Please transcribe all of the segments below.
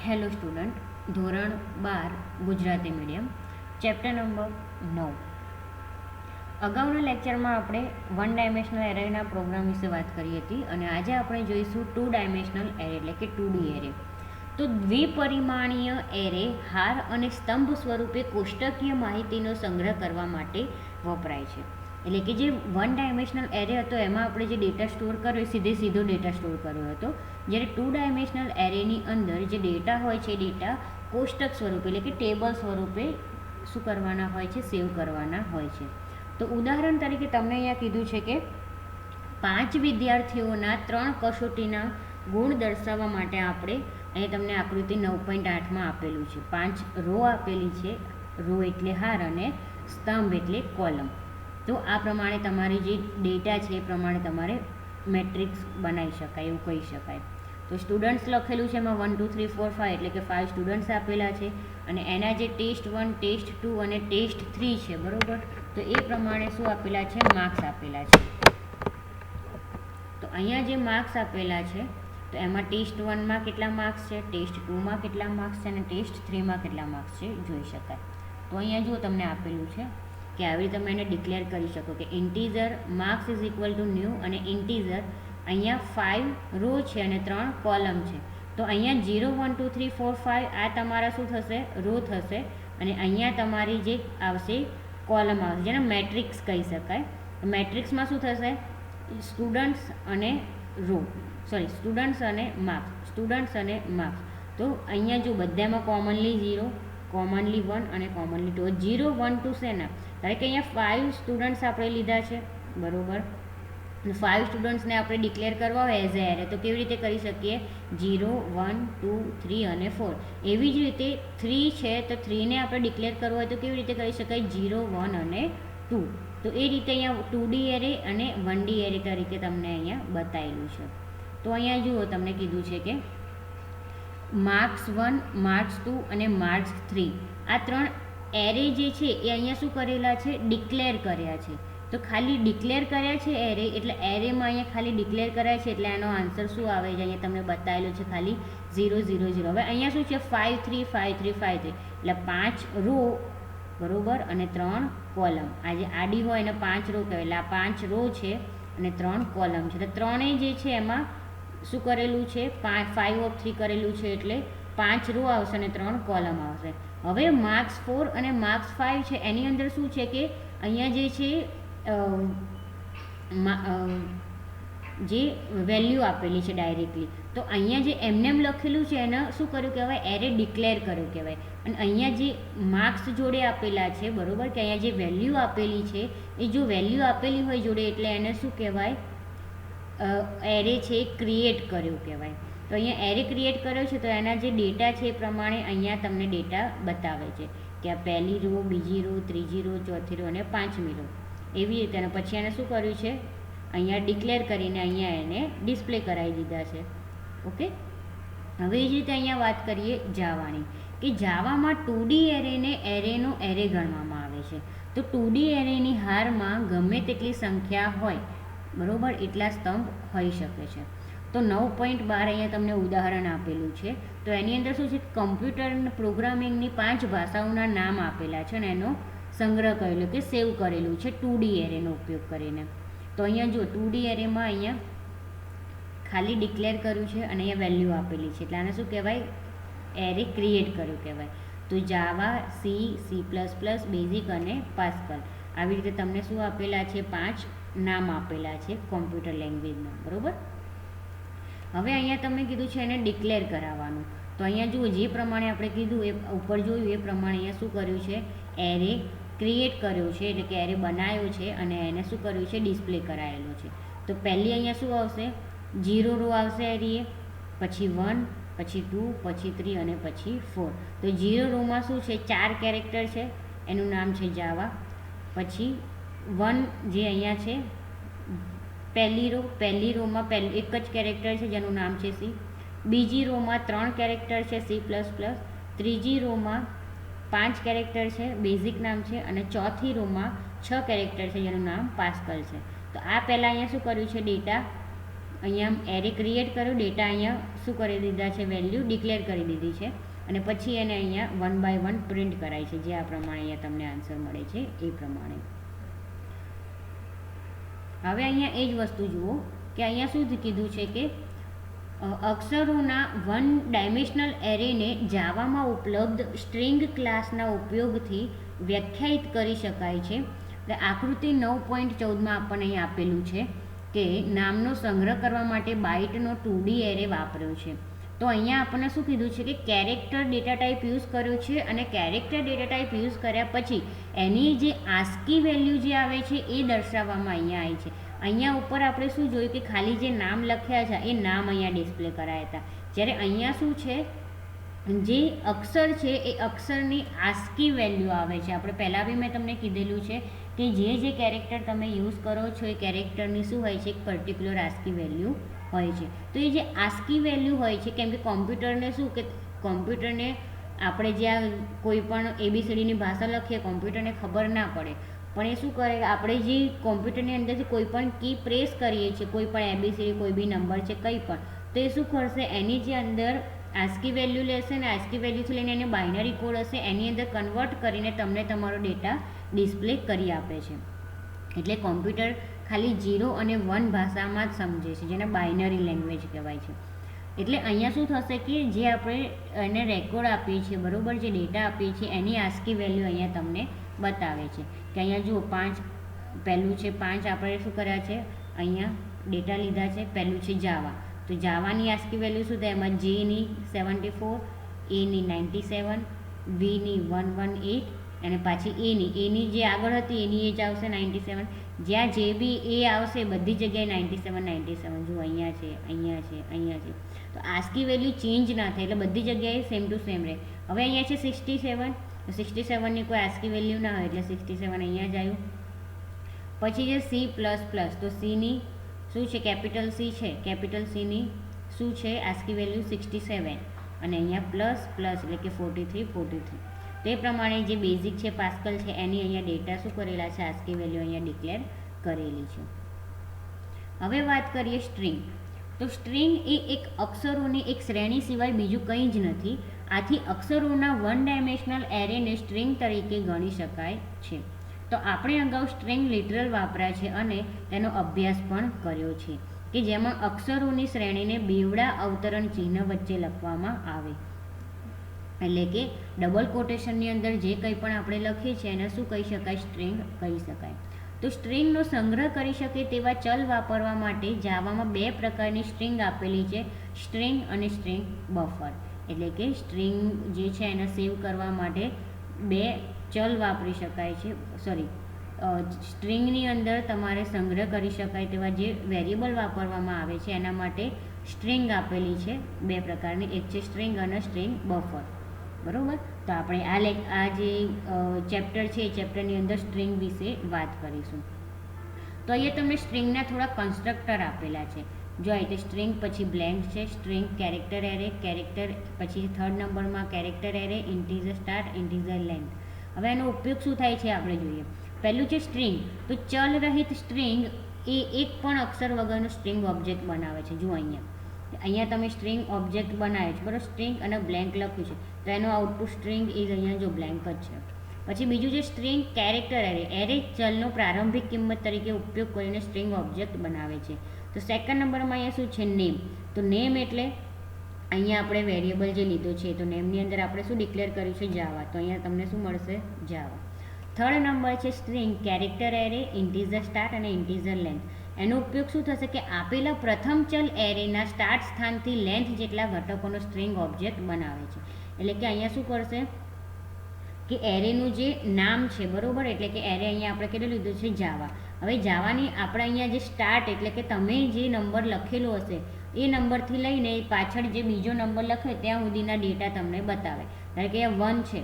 Hello student, ધોરણ 12 Gujarati medium, chapter number 9. અગાઉના લેક્ચરમાં આપણે વન ડાયમેન્શનલ એરેના પ્રોગ્રામ વિશે વાત કરી હતી અને આજે આપણે જોઈશું 2 ડાયમેન્શનલ એરે એટલે કે 2D એરે. તો દ્વિપરિમાણીય એરે હાર અને સ્તંભ સ્વરૂપે કોષ્ટકીય માહિતીનો સંગ્રહ કરવા માટે વપરાય છે. એટલે કે જે વન ડાયમેન્શનલ એરે હતો એમાં આપણે જે ડેટા સ્ટોર કર્યો સીધો ડેટા સ્ટોર કર્યો હતો, જ્યારે 2 ડાયમેન્શનલ એરેની અંદર જે ડેટા હોય છે ડેટા કોષ્ટક સ્વરૂપે એટલે કે ટેબલ સ્વરૂપે શું કરવાના હોય છે, સેવ કરવાના હોય છે. તો ઉદાહરણ તરીકે તમને અહીંયા કીધું છે કે 5 વિદ્યાર્થીઓના 3 કસોટીના ગુણ દર્શાવવા માટે આપણે અહીં તમને આકૃતિ 9.8માં આપેલું છે. 5 રો આપેલી છે, રો એટલે હાર અને સ્તંભ એટલે કોલમ. તો આ પ્રમાણે તમારી જે ડેટા છે એ પ્રમાણે તમારે મેટ્રિક્સ બનાવી શકાય એવું કહી શકાય. તો સ્ટુડન્ટ્સ લખેલું છે એમાં 1 2 3 4 5 એટલે કે 5 સ્ટુડન્ટ્સ આપેલા છે અને એના જે ટેસ્ટ 1 ટેસ્ટ 2 અને ટેસ્ટ 3 છે, બરાબર, તો એ પ્રમાણે શું આપેલા છે, માર્ક્સ આપેલા છે. તો અહીંયા જે માર્ક્સ આપેલા છે તો એમાં ટેસ્ટ 1માં કેટલા માર્ક્સ છે, ટેસ્ટ 2માં કેટલા માર્ક્સ છે અને ટેસ્ટ 3માં કેટલા માર્ક્સ છે જોઈ શકાય. તો અહીંયા જો તમને આપેલું છે કે આવી રીતે તમે એને ડિક્લેર કરી શકો કે integer marks is equal to new અને ઇન્ટીઝર અહીંયા 5 રો છે અને 3 કોલમ છે. તો અહીંયા 0 1 2 3 4 5 આ તમારા શું થશે, રો થશે અને અહીંયા તમારી જે આવશે કોલમ આવશે, જેને મેટ્રિક્સ કહી શકાય. મેટ્રિક્સમાં શું થશે, સ્ટુડન્ટ્સ અને રો સ્ટુડન્ટ્સ અને માર્ક્સ. તો અહીંયા જો બધામાં કોમનલી 0, કોમનલી 1 અને કોમનલી 2. 0 1 2 શેના, કારણ કે અહીંયા 5 સ્ટુડન્ટ્સ આપણે લીધા છે, બરાબર. 5 સ્ટુડન્ટ્સને આપણે ડિક્લેર કરવા હોય એઝ એ એરે તો કેવી રીતે કરી શકીએ, 0 1 2 3 અને 4. એવી જ રીતે 3 છે તો 3ને આપણે ડિક્લેર કરવો હોય તો કેવી રીતે કરી શકાય, 0 1 અને 2. તો એ રીતે અહીંયા 2D એરે અને 1D એરે તરીકે તમને અહીંયા બતાવેલું છે. તો અહીંયા જુઓ તમને કીધું છે કે માર્ક્સ 1, માર્ક્સ 2 અને માર્ક્સ 3 આ 3 એરે જે છે એ અહીંયા શું કરેલા છે, ડિક્લેર કર્યા છે. તો ખાલી ડિક્લેર કર્યા છે એરે, એટલે એરેમાં અહીંયા ખાલી ડિક્લેર કર્યા છે એટલે આનો આન્સર શું આવે છે, અહીંયા તમને બતાવેલું છે ખાલી 0 0 0. હવે અહીંયા શું છે, 5 3 5 3 5 3 એટલે 5 રો, બરાબર, અને 3 કોલમ. આ જે આડી હોય એને 5 રો કહેવાય, એટલે આ 5 રો છે અને 3 કોલમ છે. તો ત્રણેય જે છે એમાં શું કરેલું છે, 5 ઓફ 3 કરેલું છે એટલે 5 રો આવશે અને 3 કોલમ આવશે. હવે માર્ક્સ 4 અને માર્ક્સ 5 છે એની અંદર શું છે કે અહીંયા જે છે જે વેલ્યુ આપેલી છે ડાયરેક્ટલી, તો અહીંયા જે એમનેમ લખેલું છે એને શું કર્યું કહેવાય, એરે ડિક્લેર કર્યું કહેવાય. અને અહીંયા જે માર્ક્સ જોડે આપેલા છે, બરાબર, કે અહીંયા જે વેલ્યુ આપેલી છે એ જો વેલ્યુ આપેલી હોય જોડે એટલે એને શું કહેવાય, એરે છે એ ક્રિએટ કર્યું કહેવાય. તો અહીંયા એરે ક્રિએટ કર્યો છે તો એના જે ડેટા છે એ પ્રમાણે અહીંયા તમને ડેટા બતાવે છે કે આ પહેલી રો, બીજી રો, ત્રીજી રો, ચોથી રો અને પાંચમી રો, એવી રીતે. અને પછી એને શું કર્યું છે, અહીંયા ડિક્લેર કરીને અહીંયા એને ડિસ્પ્લે કરાવી દીધા છે. ઓકે. હવે એ જ રીતે અહીંયા વાત કરીએ જાવાની, કે જાવામાં 2D એરેને એરેનો એરે ગણવામાં આવે છે. તો 2D એરેની હારમાં ગમે તેટલી સંખ્યા હોય, બરાબર, એટલા સ્તંભ હોઈ શકે છે. તો 9.12 અહીંયા તમને ઉદાહરણ આપેલું છે. તો એની અંદર શું છે, કમ્પ્યુટર પ્રોગ્રામિંગની 5 ભાષાઓના નામ આપેલા છે અને એનો સંગ્રહ કરેલો કે સેવ કરેલું છે 2D એરેનો ઉપયોગ કરીને. તો અહીંયા જો 2D એરેમાં અહીંયા ખાલી ડિક્લેર કર્યું છે અને અહીંયા વેલ્યુ આપેલી છે એટલે આને શું કહેવાય, એરે ક્રિએટ કર્યું કહેવાય. તો જાવા, સી પ્લસ પ્લસ, બેઝિક અને પાસ્કલ, આવી રીતે તમને શું આપેલા છે, 5 નામ આપેલા છે કોમ્પ્યુટર લેંગ્વેજના, બરાબર. હવે અહીંયા તમને કીધું છે એને ડિક્લેર કરાવવાનું. તો અહીંયા જુઓ જે પ્રમાણે આપણે કીધું એ ઉપર જોયું એ પ્રમાણે અહીંયા શું કર્યું છે, એરે ક્રિએટ કર્યો છે, એટલે કે એરે બનાવ્યો છે અને એને શું કર્યું છે, ડિસ્પ્લે કરાયેલો છે. તો પહેલી અહીંયા શું આવશે, 0 રો આવશે એરીએ, પછી 1, પછી 2, પછી 3 અને પછી 4. તો 0 રોમાં શું છે, 4 કેરેક્ટર છે, એનું નામ છે જાવા. પછી 1 જે અહીંયા છે પહેલી રોમાં એક જ કેરેક્ટર છે જેનું નામ છે સી. બીજી રોમાં 3 કેરેક્ટર છે સી પ્લસ પ્લસ. ત્રીજી રોમાં 5 કેરેક્ટર છે, બેઝિક નામ છે. અને ચોથી રોમાં 6 કેરેક્ટર છે જેનું નામ પાસ્કલ છે. તો આ પહેલાં અહીંયા શું કર્યું છે, ડેટા અહીંયા એરે ક્રિએટ કર્યો, ડેટા અહીંયા શું કરી દીધા છે, વેલ્યુ ડિક્લેર કરી દીધી છે અને પછી એને અહીંયા 1 by 1 પ્રિન્ટ કરાય છે, જે આ પ્રમાણે અહીંયા તમને આન્સર મળે છે એ પ્રમાણે. હવે અહીંયા એ જ વસ્તુ જુઓ કે અહીંયા શું કીધું છે કે અક્ષરોના 1 ડાયમેન્શનલ એરેને જાવામાં ઉપલબ્ધ સ્ટ્રિંગ ક્લાસના ઉપયોગથી વ્યાખ્યાયિત કરી શકાય છે. એટલે આકૃતિ 9.14માં આપણને અહીં આપેલું છે કે નામનો સંગ્રહ કરવા માટે બાઇટનો 2D એરે વાપર્યો છે. તો અહીંયા આપણને શું કીધું છે કે કેરેક્ટર ડેટા ટાઈપ યુઝ કર્યો છે અને કેરેક્ટર ડેટા ટાઈપ યુઝ કર્યા પછી એની જે આસ્કી વેલ્યુ જે આવે છે એ દર્શાવવામાં અહીંયા આવી છે. અહીંયા ઉપર આપણે શું જોયું કે ખાલી જે નામ લખ્યા છે એ નામ અહીંયા ડિસ્પ્લે કરાયા હતા, જ્યારે અહીંયા શું છે, જે અક્ષર છે એ અક્ષરની આસ્કી વેલ્યુ આવે છે. આપણે પહેલાં બી મેં તમને કીધેલું છે કે જે કેરેક્ટર તમે યુઝ કરો છો એ કેરેક્ટરની શું હોય છે, એક પર્ટિક્યુલર આસ્કી વેલ્યુ હોય છે. તો એ જે આસ્કી વેલ્યુ હોય છે, કેમ કે કોમ્પ્યુટરને શું કે કોમ્પ્યુટરને આપણે જ્યાં કોઈ પણ ABCDની ભાષા લખીએ કોમ્પ્યુટરને ખબર ના પડે, પણ એ શું કરે, આપણે જે કોમ્પ્યુટરની અંદરથી કોઈ પણ કી પ્રેસ કરીએ છીએ, કોઈ પણ ABCD કોઈ બી નંબર છે કંઈ પણ, તો એ શું કરશે, એની જે અંદર આસ્કી વેલ્યુ લેશે ને આસ્કી વેલ્યુથી લઈને એને બાઇનરી કોડ હશે એની અંદર કન્વર્ટ કરીને તમને તમારો ડેટા ડિસ્પ્લે કરી આપે છે. એટલે કોમ્પ્યુટર ખાલી 0 અને 1 ભાષામાં જ સમજે છે, જેને બાઇનરી લેંગ્વેજ કહેવાય છે. એટલે અહીંયા શું થશે કે જે આપણે એને રેકોર્ડ આપીએ છીએ, બરાબર, જે ડેટા આપીએ છીએ એની આસ્કી વેલ્યુ અહીંયા તમને બતાવે છે કે અહીંયા જુઓ 5, પહેલું છે 5, આપણે શું કર્યા છે, અહીંયા ડેટા લીધા છે. પહેલું છે જાવા, તો જાવાની આસ્કી વેલ્યુ શું થાય, એમાં જેની 74, એની 97, વીની 118 અને પાછી એની જે આગળ હતી એની એ જ આવશે 97. જ્યાં જે બી એ આવશે બધી જગ્યાએ 97 જો અહીંયા છે, અહીંયા છે, અહીંયા છે. તો આસ્કી વેલ્યુ ચેન્જ ના થાય, એટલે બધી જગ્યાએ સેમ ટુ સેમ રહે. હવે અહીંયા છે 67, 67ની કોઈ આસ્કી વેલ્યુ ના હોય એટલે 67 અહીંયા જ આવ્યું. પછી છે C++, તો સીની શું છે, કેપિટલ સી છે, કેપિટલ સીની શું છે આસ્કી વેલ્યુ 67 અને અહીંયા પ્લસ એટલે કે 43. તે પ્રમાણે જે બેઝિક છે પાસ્કલ છે એની અહીંયા ડેટા શું કરેલા છે, આસ્કી વેલ્યુ અહીંયા ડિક્લેર કરેલી છે. હવે વાત કરીએ સ્ટ્રિંગ. તો સ્ટ્રિંગ એ એક અક્ષરોની એક શ્રેણી સિવાય બીજું કંઈ જ નથી. આથી અક્ષરોના 1 ડાયમેન્શનલ એરેને સ્ટ્રિંગ તરીકે ગણી શકાય છે. તો આપણે અગાઉ સ્ટ્રિંગ લિટરલ વાપર્યા છે અને તેનો અભ્યાસ પણ કર્યો છે કે જેમાં અક્ષરોની શ્રેણીને બેવડા અવતરણ ચિહ્ન વચ્ચે લખવામાં આવે, એટલે કે ડબલ કોટેશનની અંદર જે કંઈ પણ આપણે લખીએ છીએ એને શું કહી શકાય, સ્ટ્રિંગ કહી શકાય. તો સ્ટ્રિંગનો સંગ્રહ કરી શકે તેવા ચલ વાપરવા માટે જાવામાં 2 પ્રકારની સ્ટ્રિંગ આપેલી છે, સ્ટ્રિંગ અને સ્ટ્રિંગ બફર. એટલે કે સ્ટ્રિંગ જે છે એને સેવ કરવા માટે 2 ચલ વાપરી શકાય છે, સ્ટ્રિંગની અંદર તમારે સંગ્રહ કરી શકાય તેવા જે વેરિયેબલ વાપરવામાં આવે છે એના માટે સ્ટ્રિંગ આપેલી છે 2 પ્રકારની, એક છે સ્ટ્રિંગ અને સ્ટ્રિંગ બફર, બરાબર. તો આપણે આ જે ચેપ્ટર છે એ ચેપ્ટરની અંદર સ્ટ્રિંગ વિશે વાત કરીશું. તો અહીંયા તમને સ્ટ્રિંગના થોડા કન્સ્ટ્રક્ટર આપેલા છે. જો આ રીતે સ્ટ્રિંગ, પછી બ્લેન્ક છે, સ્ટ્રિંગ કેરેક્ટર એરે, કેરેક્ટર પછી 3rd નંબરમાં character array, integer start, integer length. હવે એનો ઉપયોગ શું થાય છે આપણે જોઈએ. પહેલું છે સ્ટ્રિંગ. તો ચલ રહિત સ્ટ્રિંગ એ એક પણ અક્ષર વગરનું સ્ટ્રિંગ ઓબ્જેક્ટ બનાવે છે. જુઓ અહીંયા તમે સ્ટ્રિંગ ઓબ્જેક્ટ બનાવે છે, બરાબર, સ્ટ્રિંગ અને બ્લેન્ક લખ્યું છે તો એનો આઉટપુટ સ્ટ્રિંગ ઇઝ અહીંયા જો બ્લેન્ક જ છે. પછી બીજું છે સ્ટ્રિંગ કેરેક્ટર એરે ચલનો પ્રારંભિક કિંમત તરીકે ઉપયોગ કરીને સ્ટ્રિંગ ઓબ્જેક્ટ બનાવે છે. તો 2nd નંબરમાં અહીંયા શું છે, નેમ. તો નેમ એટલે અહીંયા આપણે વેરિયેબલ જે લીધો છે તો નેમની અંદર આપણે શું ડિક્લેર કર્યું છે, જાવા. તો અહીંયા તમને શું મળશે, જાવા. 3rd નંબર છે string character array, integer start અને ઇન્ટીજર લેન્થ. એનો ઉપયોગ શું થશે કે આપેલા પ્રથમ ચલ એરેના સ્ટાર્ટ સ્થાનથી લેન્થ જેટલા ઘટકોનો સ્ટ્રિંગ ઓબ્જેક્ટ બનાવે છે. એટલે કે અહીંયા શું કરશે કે એરેનું જે નામ છે, બરાબર, એટલે કે એરે અહીંયા આપણે કેટલું લીધું છે, જાવા. હવે જાવાની આપણે અહીંયા જે સ્ટાર્ટ એટલે કે તમે જે નંબર લખેલો હશે એ નંબરથી લઈને પાછળ જે બીજો નંબર લખ્યો ત્યાં સુધીના ડેટા તમને બતાવે. ધારો કે અહીંયા 1 છે,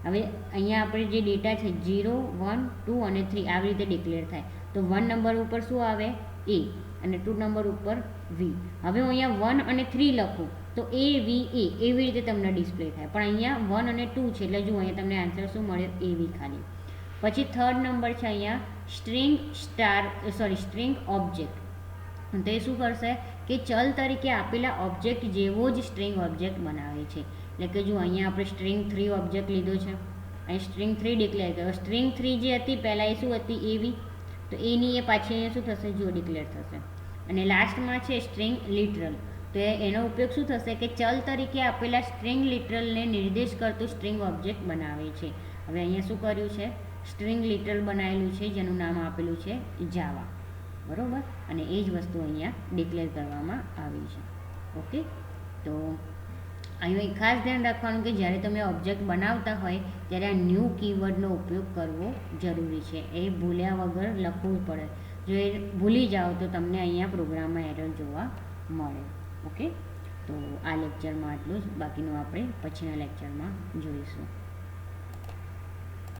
હવે અહીંયા આપણે જે ડેટા છે 0, 1, 2 અને 3 આવી રીતે ડિક્લેર થાય. તો 1 નંબર ઉપર શું આવે, A, અને 2 નંબર ઉપર V. હવે હું અહીંયા 1 અને 3 લખું તો A, V, A એવી રીતે તમને ડિસ્પ્લે થાય, પણ અહીંયા 1 અને 2 છે એટલે જુઓ અહીંયા તમને આન્સર શું મળે, AV ખાલી. પછી 3rd નંબર છે અહીંયા સ્ટ્રિંગ ઓબ્જેક્ટ. તો એ શું કરશે કે ચલ તરીકે આપેલા ઓબ્જેક્ટ જેવો જ સ્ટ્રિંગ ઓબ્જેક્ટ બનાવે છે. એટલે કે જો અહીંયા આપણે સ્ટ્રિંગ 3 ઓબ્જેક્ટ લીધો છે, અહીં સ્ટ્રિંગ 3 ડિક્લેર કર્યો. સ્ટ્રિંગ 3 જે હતી પહેલાં એ શું હતી? એવી. તો એની એ પાછી અહીંયા શું થશે? જો ડિક્લેર થશે. અને લાસ્ટમાં છે સ્ટ્રિંગ લિટરલ. તો એનો ઉપયોગ શું થશે? કે ચલ તરીકે આપેલા સ્ટ્રિંગ લિટરલને નિર્દેશ કરતું સ્ટ્રિંગ ઓબ્જેક્ટ બનાવે છે. હવે અહીંયા શું કર્યું છે? સ્ટ્રિંગ લિટરલ બનાવેલું છે, જેનું નામ આપેલું છે જાવા. બરાબર? અને એ જ વસ્તુ અહીંયા ડિક્લેર કરવામાં આવી છે. ઓકે, તો અહીં ખાસ ધ્યાન રાખવાનું કે જ્યારે તમે ઓબ્જેક્ટ બનાવતા હોય ત્યારે આ ન્યૂ કીવર્ડનો ઉપયોગ કરવો જરૂરી છે. એ ભૂલ્યા વગર લખવું પડે. જો એ ભૂલી જાઓ તો તમને અહીંયા પ્રોગ્રામમાં એરર જોવા મળે. ઓકે, તો આ લેક્ચરમાં આટલું જ. બાકીનું આપણે પછીના લેક્ચરમાં જોઈશું.